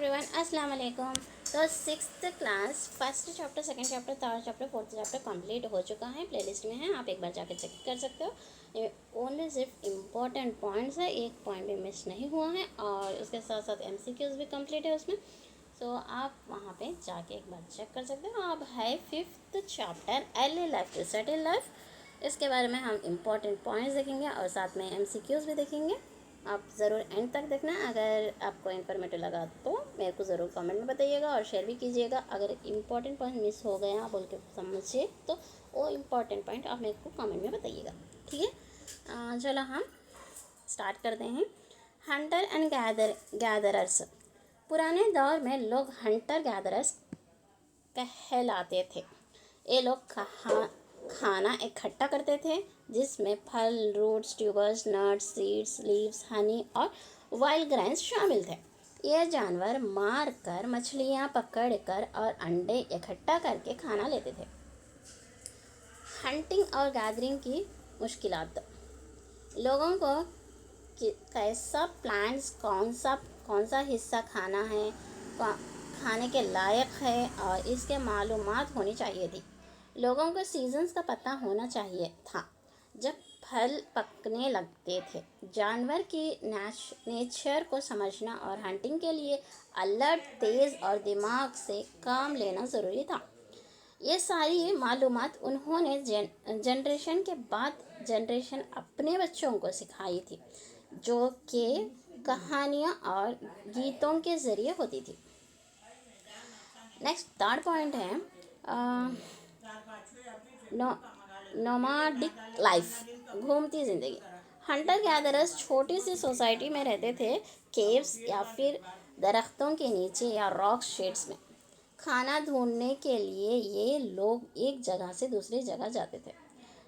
Everyone, अस्सलाम वालेकुम। तो sixth class first chapter, second chapter, third chapter, fourth chapter complete हो चुका है, प्लेलिस्ट में है, आप एक बार जाके चेक कर सकते हो। ये ओनली सिर्फ इम्पोर्टेंट पॉइंट्स है, एक पॉइंट भी मिस नहीं हुआ है और उसके साथ साथ MCQs भी कंप्लीट है उसमें। तो आप वहाँ पे जाके एक बार चेक कर सकते हो। अब है fifth chapter early life to settle life. इसके बारे में हम इम्पोर्टेंट पॉइंट्स देखेंगे और साथ में MCQs भी देखेंगे। आप ज़रूर एंड तक देखना। अगर आपको इन्फॉर्मेटिव लगा तो मेरे को ज़रूर कमेंट में बताइएगा और शेयर भी कीजिएगा। अगर इम्पॉर्टेंट पॉइंट मिस हो गए आप बोल के समझिए तो वो इम्पॉर्टेंट पॉइंट आप मेरे को कमेंट में बताइएगा, ठीक है। चलो हम स्टार्ट करते हैं। Hunter and gatherers. पुराने दौर में लोग हंटर गैदरर्स कहलाते थे। ये लोग खाना इकट्ठा करते थे जिसमें फल, roots, tubers, nuts, seeds, leaves, honey और वाइल्ड ग्रेन्स शामिल थे। ये जानवर मार कर, मछलियाँ पकड़ कर और अंडे इकट्ठा करके खाना लेते थे। हंटिंग और गैदरिंग की मुश्किलात। लोगों को कैसा प्लांट्स, कौन सा हिस्सा खाना है, खाने के लायक है और इसके मालूमात होनी चाहिए थी। लोगों को सीजन्स का पता होना चाहिए था जब फल पकने लगते थे। जानवर की नेचर को समझना और हंटिंग के लिए अलर्ट, तेज़ और दिमाग से काम लेना ज़रूरी था। ये सारी मालूमात उन्होंने जनरेशन के बाद जनरेशन अपने बच्चों को सिखाई थी, जो कि कहानियाँ और गीतों के ज़रिए होती थी। नेक्स्ट थर्ड पॉइंट है नोमाडिक लाइफ, घूमती ज़िंदगी। हंटर गैदरर्स छोटी सी सोसाइटी में रहते थे, केव्स या फिर दरख्तों के नीचे या रॉक शेड्स में। खाना ढूंढने के लिए ये लोग एक जगह से दूसरी जगह जाते थे,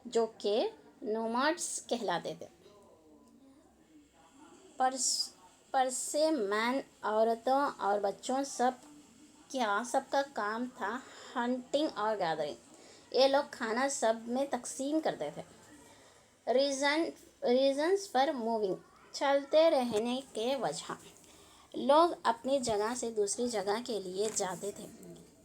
जो कि नोमाड्स कहलाते थे। पर से मैन, औरतों और बच्चों सबका काम था हंटिंग और गैदरिंग। ये लोग खाना सब में तकसीम करते थे। रीजन्स फॉर मूविंग, चलते रहने के वजह। लोग अपनी जगह से दूसरी जगह के लिए जाते थे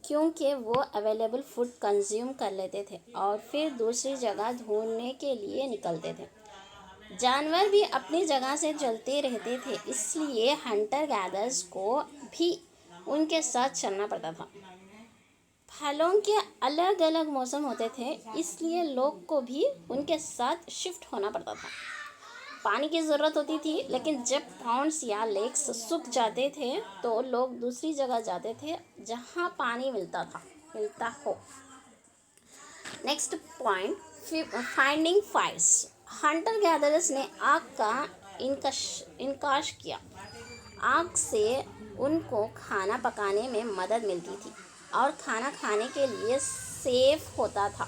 क्योंकि वो अवेलेबल फूड कंज्यूम कर लेते थे और फिर दूसरी जगह ढूंढने के लिए निकलते थे। जानवर भी अपनी जगह से चलते रहते थे, इसलिए हंटर गैदर्स को भी उनके साथ चलना पड़ता था। फलों के अलग अलग मौसम होते थे, इसलिए लोग को भी उनके साथ शिफ्ट होना पड़ता था। पानी की ज़रूरत होती थी, लेकिन जब पॉन्ड्स या लेक्स सूख जाते थे तो लोग दूसरी जगह जाते थे जहाँ पानी मिलता हो। Next point, finding fires. Hunter gatherers ने आग का इनकाश किया। आग से उनको खाना पकाने में मदद मिलती थी और खाना खाने के लिए सेफ होता था।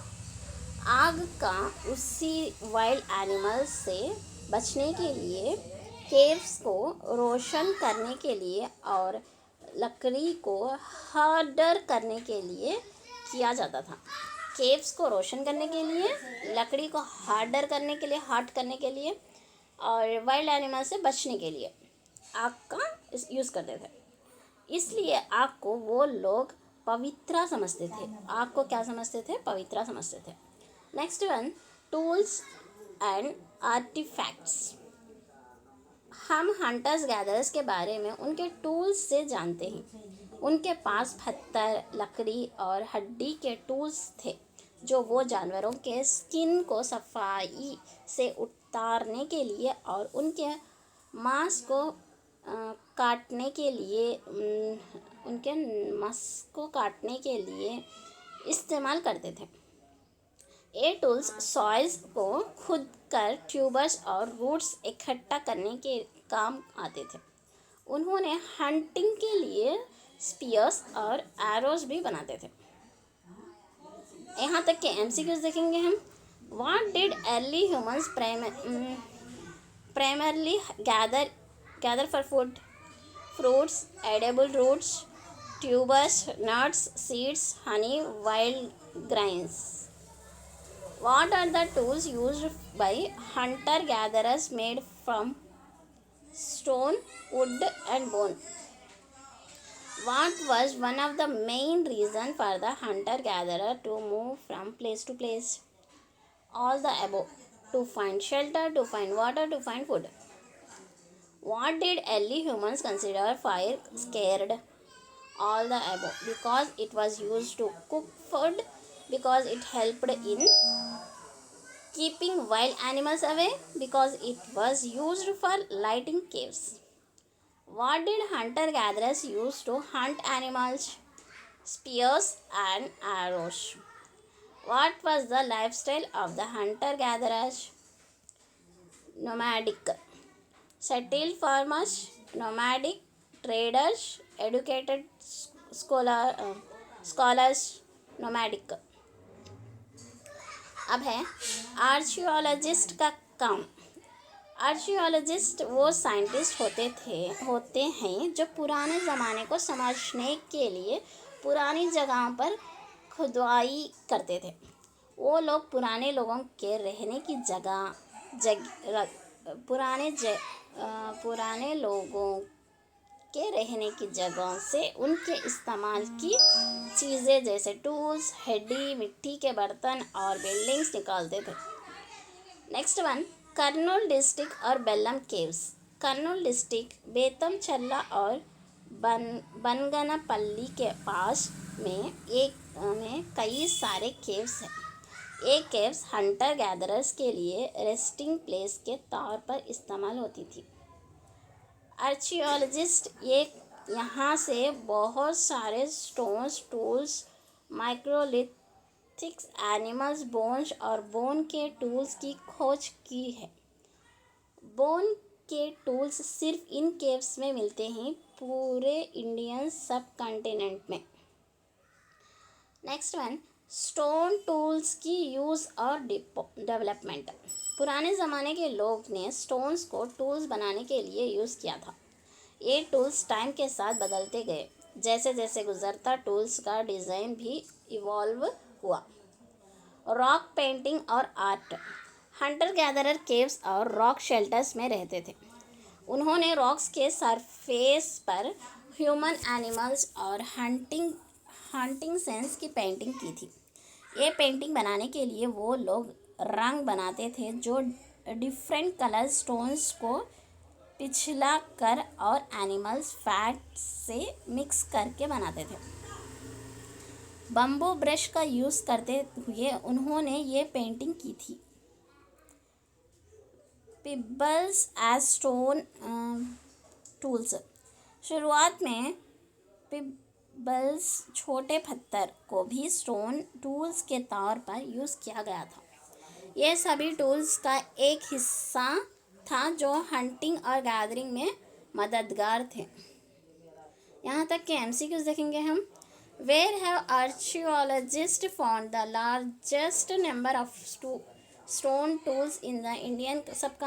आग का उसी वाइल्ड एनिमल्स से बचने के लिए, केव्स को रोशन करने के लिए और लकड़ी को हार्डर करने के लिए किया जाता था। केव्स को रोशन करने के लिए, लकड़ी को हार्डर करने के लिए, हार्ड करने के लिए और वाइल्ड एनिमल से बचने के लिए आग का यूज़ करते थे। इसलिए आग को वो लोग पवित्र समझते थे। आग को क्या समझते थे? पवित्र समझते थे। Next one, tools and artefacts. हम हंटर्स गैदरर्स के बारे में उनके टूल्स से जानते हैं। उनके पास पत्थर, लकड़ी और हड्डी के टूल्स थे जो वो जानवरों के स्किन को सफाई से उतारने के लिए और उनके मांस को काटने के लिए इस्तेमाल करते थे। ये टूल्स सॉइल्स को खोदकर ट्यूबर्स और रूट्स इकट्ठा करने के काम आते थे। उन्होंने हंटिंग के लिए स्पीयर्स और एरोज भी बनाते थे। यहाँ तक के MCQs देखेंगे हम। What did early humans primarily gather for food? Fruits, edible roots, tubers, nuts, seeds, honey, wild grains. What are the tools used by hunter-gatherers made from stone, wood and bone? What was one of the main reasons for the hunter-gatherer to move from place to place? All the above. To find shelter, to find water, to find food. What did early humans consider fire scared? All the above. Because it was used to cook food, because it helped in keeping wild animals away, because it was used for lighting caves. What did hunter gatherers use to hunt animals? Spears and arrows. What was the lifestyle of the hunter gatherers? Nomadic. Settled farmers, nomadic traders, educated scholars, nomadic. अब है आर्चियोलॉजिस्ट का काम। आर्चियोलॉजिस्ट वो scientist होते हैं जो पुराने ज़माने को समझने के लिए पुरानी जगहों पर खुदाई करते थे। वो लोग पुराने लोगों के रहने की पुराने लोगों के रहने की जगहों से उनके इस्तेमाल की चीज़ें जैसे टूल्स, हड्डी, मिट्टी के बर्तन और बिल्डिंग्स निकालते थे। नेक्स्ट वन, कर्नूल डिस्ट्रिक्ट और बेल्लम केव्स। कर्नूल डिस्ट्रिक्ट बेतमचल्ला और बनगनपल्ली के पास में कई सारे केव्स हैं। ये केव्स हंटर गैदरर्स के लिए रेस्टिंग प्लेस के तौर पर इस्तेमाल होती थी। आर्चियोलॉजिस्ट यहाँ से बहुत सारे स्टोन्स, टूल्स, माइक्रोलिथिक्स, एनिमल्स बोन्स और बोन के टूल्स की खोज की है। बोन के टूल्स सिर्फ इन केव्स में मिलते हैं पूरे इंडियन सब कॉन्टिनेंट में। नेक्स्ट वन, स्टोन टूल्स की यूज़ और डेवलपमेंट। पुराने ज़माने के लोग ने स्टोन्स को टूल्स बनाने के लिए यूज़ किया था। ये टूल्स टाइम के साथ बदलते गए, जैसे जैसे गुजरता टूल्स का डिज़ाइन भी इवॉल्व हुआ। रॉक पेंटिंग और आर्ट। हंटर गैदरर केव्स और रॉक शेल्टर्स में रहते थे। उन्होंने रॉक्स के सरफेस पर ह्यूमन, एनिमल्स और हंटिंग सेंस की पेंटिंग की थी। ये पेंटिंग बनाने के लिए वो लोग रंग बनाते थे जो डिफरेंट कलर स्टोन्स को पिछला कर और एनिमल्स फैट से मिक्स करके बनाते थे। बम्बू ब्रश का यूज़ करते हुए उन्होंने ये पेंटिंग की थी। पिबल्स एज स्टोन टूल्स। शुरुआत में पिबल्स, छोटे पत्थर को भी स्टोन टूल्स के तौर पर यूज़ किया गया था। ये सभी टूल्स का एक हिस्सा था जो हंटिंग और गैदरिंग में मददगार थे। यहाँ तक के MCQs देखेंगे हम। Where have archaeologist found the largest number of stone tools in the Indian सब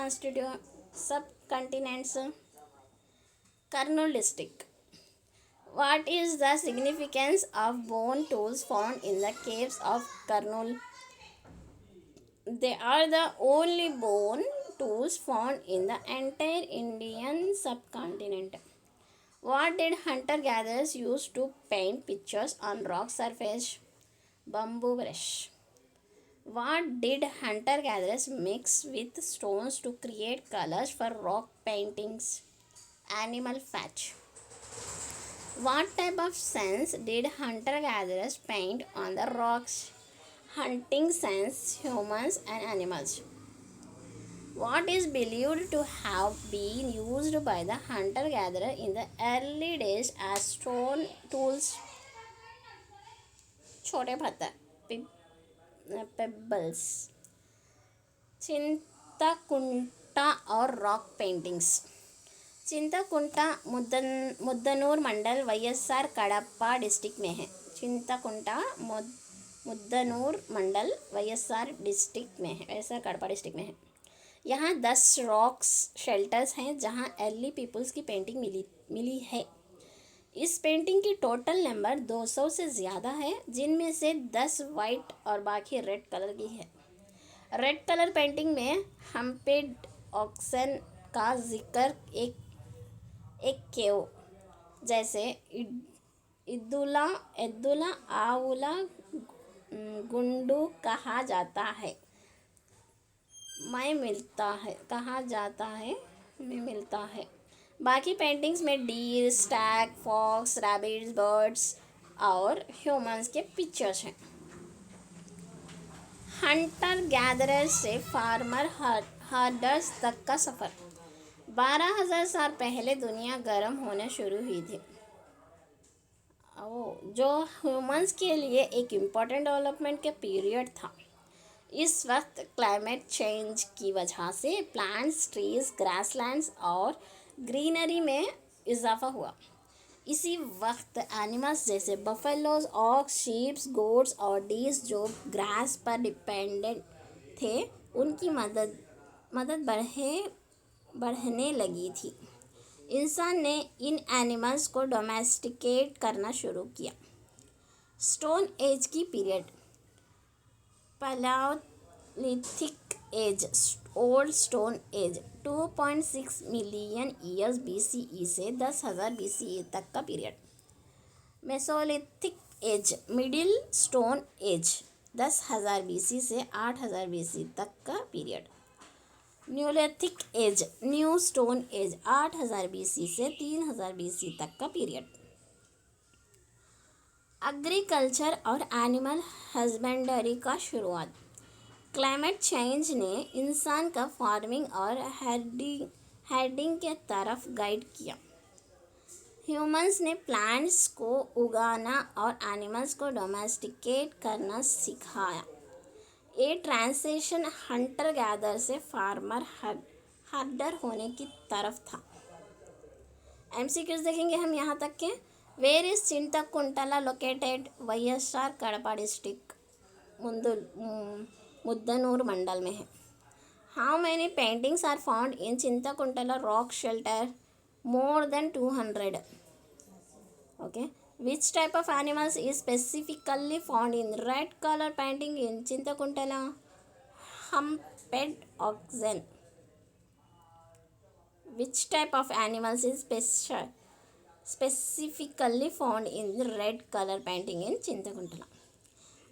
continents? Kurnool district. What is the significance of bone tools found in the caves of Kurnool? They are the only bone tools found in the entire Indian subcontinent. What did hunter-gatherers use to paint pictures on rock surface? Bamboo brush. What did hunter-gatherers mix with stones to create colors for rock paintings? Animal fat. What type of scents did hunter-gatherers paint on the rocks? Hunting scents, humans and animals. What is believed to have been used by the hunter-gatherer in the early days as stone tools? छोटे पत्थर, pebbles, Chintakunta और rock paintings. Chintakunta मुद्दनूर मंडल YSR Kadapa district में है। चिंताकुंटा मुद्दनूर मंडल YSR district में है, YSR Kadapa district में है। यहाँ 10 रॉक्स शेल्टर्स हैं जहाँ अर्ली पीपल्स की पेंटिंग मिली है। इस पेंटिंग की टोटल नंबर 200 से ज़्यादा है, जिनमें से 10 वाइट और बाकी रेड कलर की है। रेड कलर पेंटिंग में हम्पेड ऑक्सन का जिक्र एक केव जैसे इद्दुला इद्दुला आउला गुंडू कहा जाता है। मैं मिलता है कहा जाता है मैं मिलता है। बाकी पेंटिंग्स में deer, stag, fox, rabbits, birds और ह्यूमंस के पिक्चर्स हैं। हंटर गैदरर से फार्मर हर्डर्स तक का सफ़र। 12,000 साल पहले दुनिया गर्म होने शुरू हुई थी, जो ह्यूमंस के लिए एक इम्पॉर्टेंट डेवलपमेंट का पीरियड था। इस वक्त क्लाइमेट चेंज की वजह से प्लांट्स, ट्रीज, ग्रासलैंड्स और ग्रीनरी में इजाफा हुआ। इसी वक्त एनिमल्स जैसे बफेलोज, ऑक्स, शीप्स, गोट्स और डीर्स जो ग्रास पर डिपेंडेंट थे, उनकी मदद बढ़ने लगी थी। इंसान ने इन एनिमल्स को डोमेस्टिकेट करना शुरू किया। स्टोन एज की period. Palaeolithic age, old stone age 2.6 million years BCE से 10,000 BCE तक का period. Mesolithic age, middle stone age 10,000 BC से 8,000 BC तक का period. Neolithic age, new stone age 8,000 BC से 3,000 BC तक का पीरियड। एग्रीकल्चर और एनिमल हस्बेंडरी का शुरुआत। क्लाइमेट चेंज ने इंसान का फार्मिंग और हर्डिंग के तरफ गाइड किया। ह्यूमंस ने प्लांट्स को उगाना और एनिमल्स को डोमेस्टिकेट करना सिखाया। ये ट्रांजिशन हंटर गैदर से फार्मर हर्डर होने की तरफ था। MCQs देखेंगे हम यहाँ तक के। Where is Chintakuntla located? YSR Kadapa district, Muddanur mandal में है। How many paintings are found in Chintakuntla rock shelter? More than 200. Okay. Which type of animals is specifically found in red color painting in Chintakuntala? Humped oxen. Which type of animals is specifically found in the red color painting in Chintakuntala?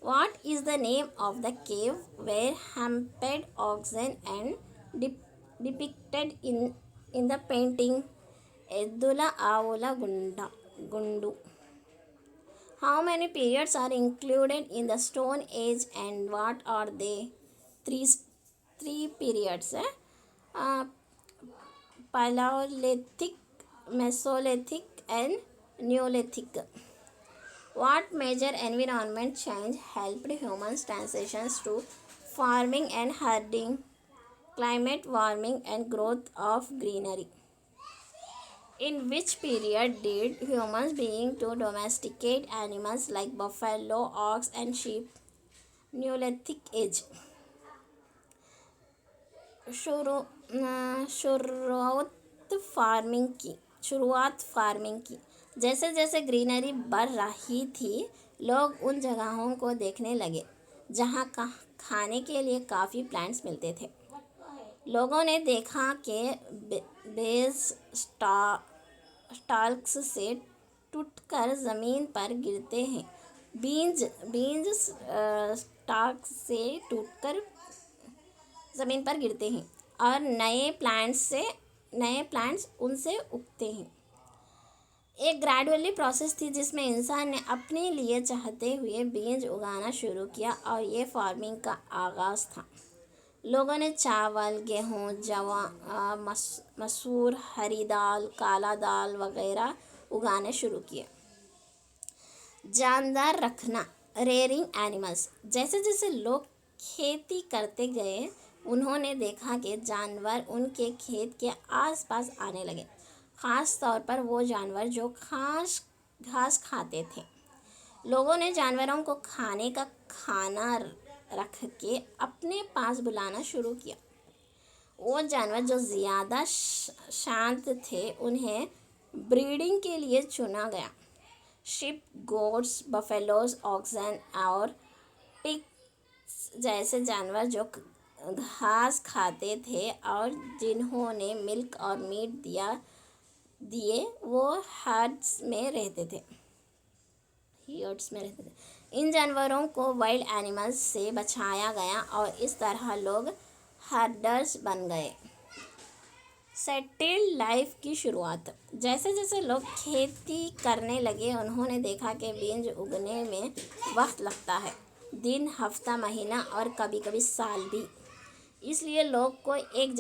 What is the name of the cave where humped oxen and depicted in the painting? Eddula Avula Gundu. How many periods are included in the Stone Age and what are they? Three periods. Paleolithic, Mesolithic and Neolithic. What major environment change helped humans transitions to farming and herding, climate warming and growth of greenery? In which period did humans begin to domesticate animals like buffalo, ox and sheep? Neolithic age. शुरुआत farming की। जैसे जैसे greenery बढ़ रही थी, लोग उन जगहों को देखने लगे जहाँ खाने के लिए काफ़ी प्लांट्स मिलते थे। लोगों ने देखा कि बेज स्टाल्क्स से टूटकर ज़मीन पर गिरते हैं। बीन्स स्टाल्क्स से टूटकर ज़मीन पर गिरते हैं और नए प्लांट्स उनसे उगते हैं। एक ग्रेजुअली प्रोसेस थी जिसमें इंसान ने अपने लिए चाहते हुए बीज उगाना शुरू किया और ये फार्मिंग का आगाज़ था। लोगों ने चावल, गेहूँ, जवां, मसूर, हरी दाल, काला दाल वगैरह उगाने शुरू किए। जानदार रखना, रेयरिंग एनिमल्स। जैसे जैसे लोग खेती करते गए, उन्होंने देखा कि जानवर उनके खेत के आसपास आने लगे, ख़ास तौर पर वो जानवर जो घास खाते थे। लोगों ने जानवरों को खाने का खाना रख के अपने पास बुलाना शुरू किया। वो जानवर जो ज़्यादा शांत थे, उन्हें ब्रीडिंग के लिए चुना गया। शिप, गोट्स, बफेलोज, ऑक्सन और पिग्स जैसे जानवर जो घास खाते थे और जिन्होंने मिल्क और मीट दिए, वो हर्ड्स में रहते थे। यर्ड्स में रहते थे। इन जानवरों को वाइल्ड एनिमल्स से बचाया गया और इस तरह लोग हर्डर्स बन गए। सेटल्ड लाइफ की शुरुआत। जैसे जैसे लोग खेती करने लगे उन्होंने देखा कि बीज उगने में वक्त लगता है, दिन, हफ्ता, महीना और कभी कभी साल भी। इसलिए लोग को एक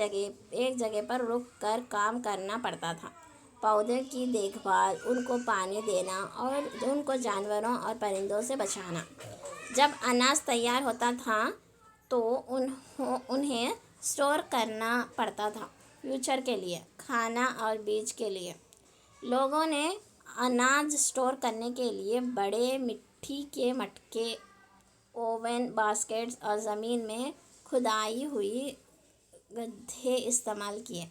जगह पर रुक कर काम करना पड़ता था। पौधों की देखभाल, उनको पानी देना और उनको जानवरों और परिंदों से बचाना। जब अनाज तैयार होता था तो उन्हें स्टोर करना पड़ता था, फ्यूचर के लिए, खाना और बीज के लिए। लोगों ने अनाज स्टोर करने के लिए बड़े मिट्टी के मटके, ओवन, बास्केट्स और ज़मीन में खुदाई हुई गड्ढे इस्तेमाल किए।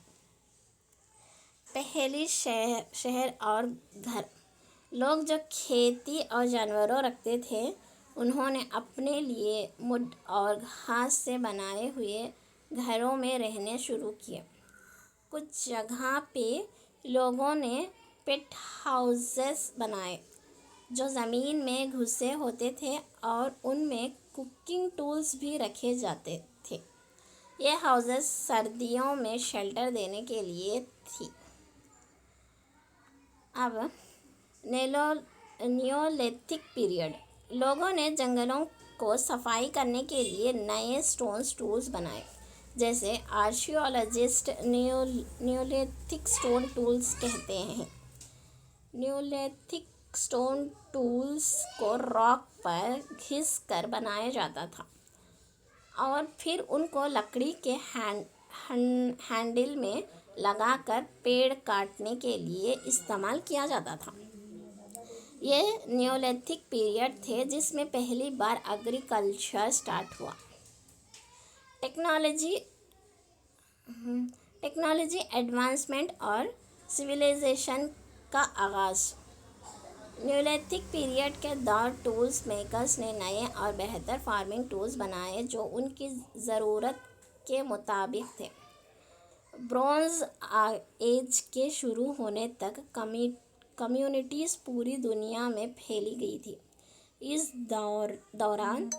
पहली शहर और घर। लोग जो खेती और जानवरों रखते थे उन्होंने अपने लिए मुड और घास से बनाए हुए घरों में रहने शुरू किए। कुछ जगह पे लोगों ने पेट हाउसेस बनाए जो ज़मीन में घुसे होते थे और उनमें कुकिंग टूल्स भी रखे जाते थे। ये हाउसेस सर्दियों में शेल्टर देने के लिए थी। अब नियोलिथिक पीरियड। लोगों ने जंगलों को सफाई करने के लिए नए स्टोन टूल्स बनाए, जैसे आर्कियोलॉजिस्ट नियोलिथिक स्टोन टूल्स कहते हैं। नियोलिथिक स्टोन टूल्स को रॉक पर घिस कर बनाया जाता था और फिर उनको लकड़ी के हैंडल में लगाकर पेड़ काटने के लिए इस्तेमाल किया जाता था। ये नियोलिथिक पीरियड थे जिसमें पहली बार एग्रीकल्चर स्टार्ट हुआ। टेक्नोलॉजी एडवांसमेंट और सिविलाइजेशन का आगाज़। न्यूलिथिक पीरियड के दौर टूल्स मेकर्स ने नए और बेहतर फार्मिंग टूल्स बनाए जो उनकी ज़रूरत के मुताबिक थे। ब्रॉन्ज एज के शुरू होने तक कम्युनिटीज़ पूरी दुनिया में फैली गई थी। इस दौरान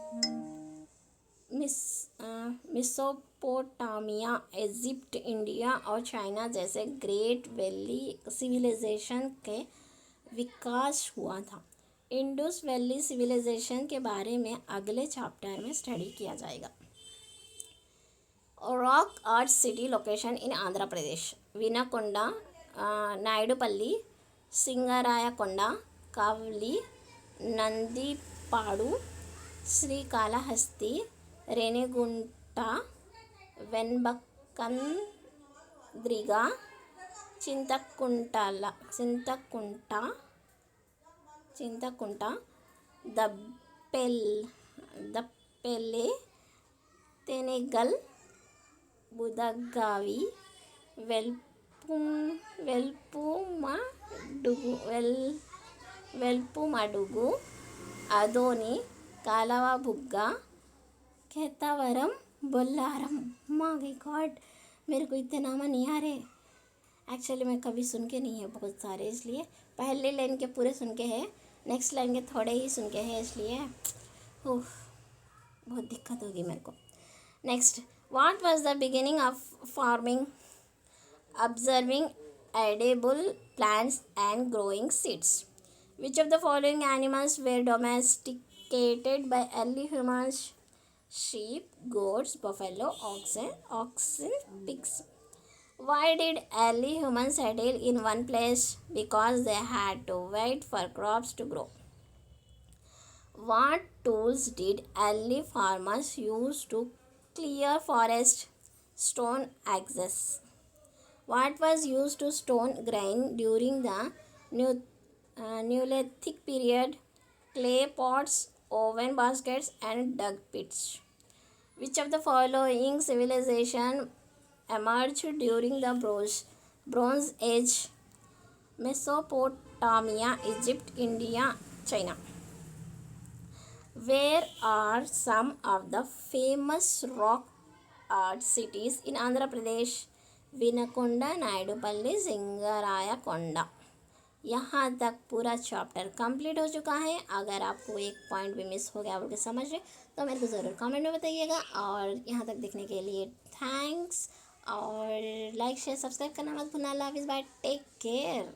मेसोपोटामिया, इजिप्ट, इंडिया और चाइना जैसे ग्रेट वैली सिविलाइजेशन के विकास हुआ था। इंडस वैली सिविलाइजेशन के बारे में अगले चैप्टर में स्टडी किया जाएगा। Rock art city location in Andhra Pradesh: Vinukonda, Naidupalli, Singarayakonda, Kavali, Nandipadu, Srikalahasti, Renigunta, Venbakkandriga, Chintakunta, Dappelle, Tenigal, Budagavi, Velpumadugu, Adoni, Kalavabugga, Ketavaram, Bollaram. My god, मेरे को इतने नाम नहीं आ रहे। एक्चुअली मैं कभी सुन के नहीं है बहुत सारे, इसलिए पहले लाइन के पूरे सुन के है, नेक्स्ट लाइन के थोड़े ही सुन के है, इसलिए बहुत दिक्कत होगी मेरे को। Next, what was the beginning of farming? Observing edible plants and growing seeds. Which of the following animals were domesticated by early humans? Sheep, goats, buffalo, oxen, pigs. Why did early humans settle in one place? Because they had to wait for crops to grow. What tools did early farmers use to clear forest? Stone axes. What was used to stone grain during the Neolithic period? Clay pots, oven baskets, and dug pits. Which of the following civilization emerged during the Bronze Age? Mesopotamia, Egypt, India, China. Where are some of the famous rock art cities in Andhra Pradesh? Vinakonda, Naidupalli, Singarayakonda. यहाँ तक पूरा chapter complete हो चुका है। अगर आपको एक point भी मिस हो गया बोल के समझ रहे तो मेरे को ज़रूर कमेंट में बताइएगा। और यहाँ तक देखने के लिए थैंक्स, और लाइक शेयर सब्सक्राइब करना मत भूलना। Love is bye, take care.